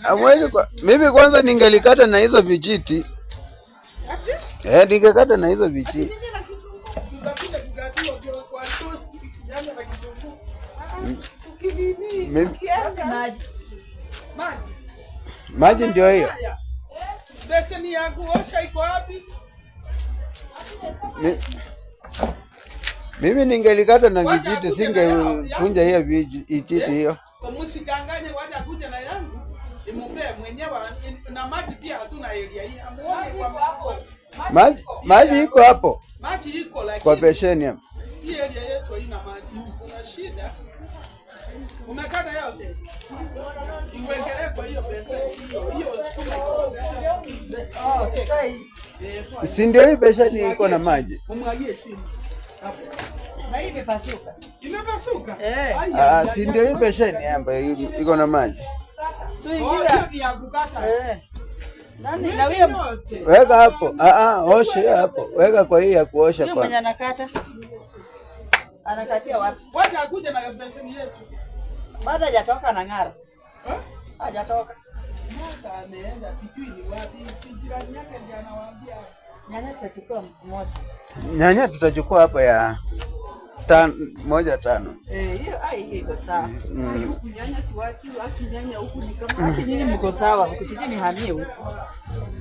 Amweke kwa mimi kwanza ningelikata na hizo vijiti. Ningekata na hizo vijiti. Maji ndio hiyo. Beseni ya kuosha iko wapi? Mimi ningelikata na vijiti, singefunja hiyo vijiti hiyo. Msidanganye waje kuja na yangu. Nimpe mwenyewe na maji pia hatuna area hii. Amuone kwa maji iko hapo. Maji iko lakini kwa besheni hapo. Hii area yetu haina maji. Kuna shida. Umekata yote. Iwekele kwa hiyo beseni hiyo sukuma iko. Si ndio hii besheni iko na maji. Umwagie chini. Hapo. Na hii imepasuka. Imepasuka? Si ndio hii besheni ambayo iko na maji. So ingia ya kukata. Nani na wewe? Weka hapo. Oshe hapo. Weka kwa hii ya kuosha kwa. Yule mwenye anakata. Anakatia wapi? Wacha akuje na besheni yetu. Baada hajatoka na ng'ara. Hajatoka. Mwaka ameenda sijui ni wapi. Jirani yake ndiye anawaambia. Nyanya tutachukua moja. Nyanya tutachukua hapa ya 1.5. Hiyo iko sawa. Nyanya si watu, nyanya huku ni kama nyinyi mko sawa, mkisijini hamie huko.